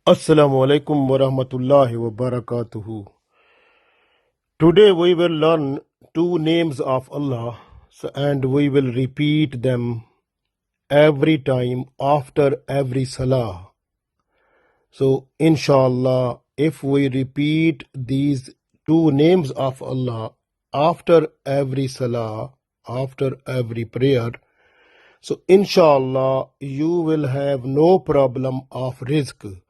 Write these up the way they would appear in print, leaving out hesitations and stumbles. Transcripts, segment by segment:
Assalamu alaikum wa rahmatullahi wa barakatuhu. Today we will learn two names of Allah and we will repeat them every time after every salah. So inshallah, if we repeat these two names of Allah after every salah, after every prayer, so inshallah you will have no problem of rizq,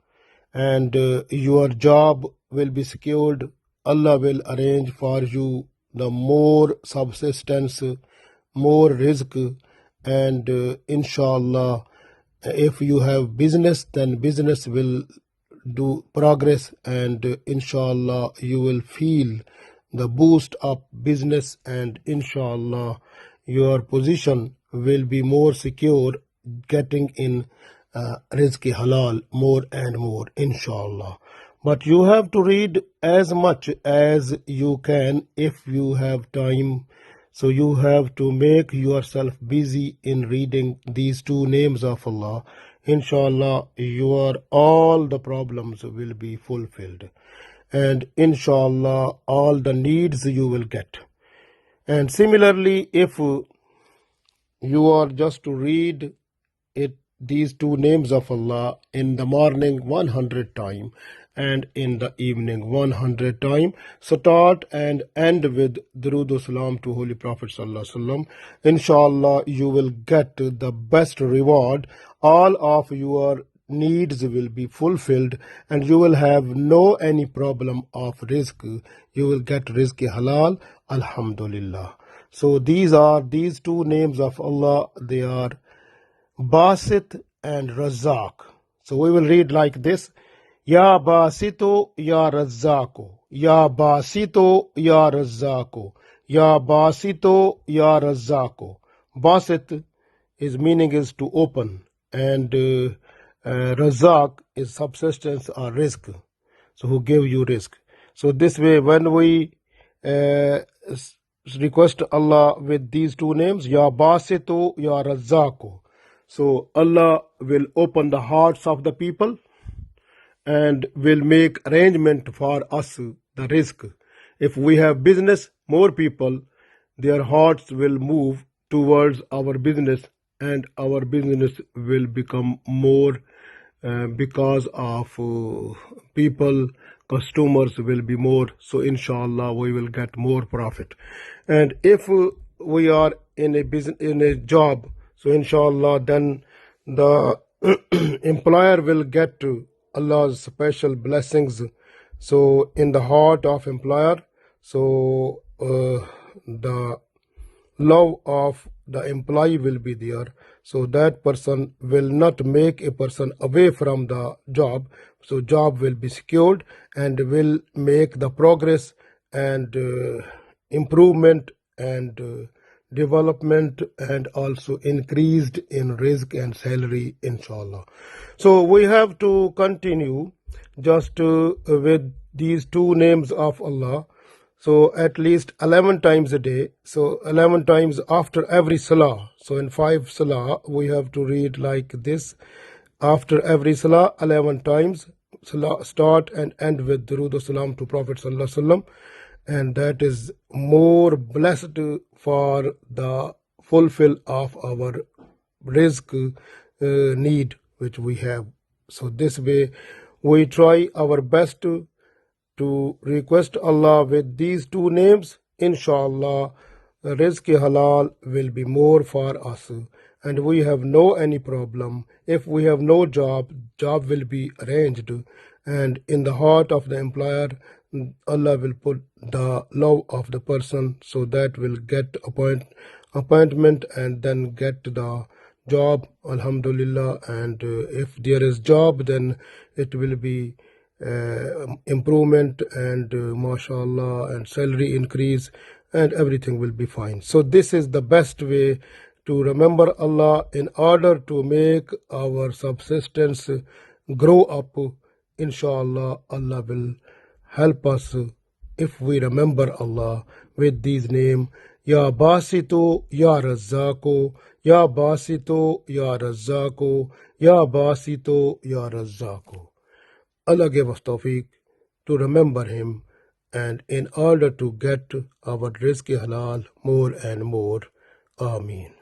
and your job will be secured. Allah will arrange for you the more subsistence, more rizq, and inshallah, if you have business, then business will do progress, and inshallah you will feel the boost of business, and inshallah your position will be more secure, getting in rizq halal more and more, inshallah. But you have to read as much as you can if you have time. So you have to make yourself busy in reading these two names of Allah. Inshallah, your all the problems will be fulfilled. And inshallah, all the needs you will get. And similarly, if you are just to read it, these two names of Allah in the morning 100 times and in the evening 100 times, start and end with Durood Salam to Holy Prophet Sallallahu Alaihi Wasallam. Inshallah, you will get the best reward. All of your needs will be fulfilled and you will have no any problem of rizq. You will get rizq halal, alhamdulillah. So these two names of Allah, they are Basit and Razak. So we will read like this: Ya Basito, Ya Razako, Ya Basito, Ya Razako, Ya Basito, Ya Razako. Basit, his meaning is to open, and Razak is subsistence or rizq. So who gave you rizq? So this way, when we request Allah with these two names, Ya Basito, Ya Razako, so Allah will open the hearts of the people and will make arrangement for us the rizq. If we have business, more people, their hearts will move towards our business, and our business will become more because of people, customers will be more. So inshallah we will get more profit. And if we are in a business, in a job, so inshallah then the employer will get Allah's special blessings. So in the heart of employer, so the love of the employee will be there. So that person will not make a person away from the job. So job will be secured and will make the progress and improvement and development, and also increased in rizq and salary, inshallah. So we have to continue just with these two names of Allah. So at least 11 times a day. So 11 times after every salah. So in 5 salah we have to read like this. After every salah 11 times. Salah start and end with Durood Salam to Prophet Sallallahu Alaihi Wasallam. And that is more blessed for the fulfill of our rizq need which we have. So this way we try our best to request Allah with these two names. Inshallah, rizq halal will be more for us, and we have no any problem. If we have no job, job will be arranged, and in the heart of the employer, Allah will put the love of the person, so that will get appointment and then get the job, alhamdulillah. And if there is job, then it will be improvement and mashallah, and salary increase, and everything will be fine. So this is the best way to remember Allah in order to make our subsistence grow up. Inshallah, Allah will help us if we remember Allah with these names: Ya Basito, Ya Razako, Ya Basito, Ya Razako, Ya Basito, Ya Razako. Allah give us tawfiq to remember Him and in order to get our rizq halal more and more. Ameen.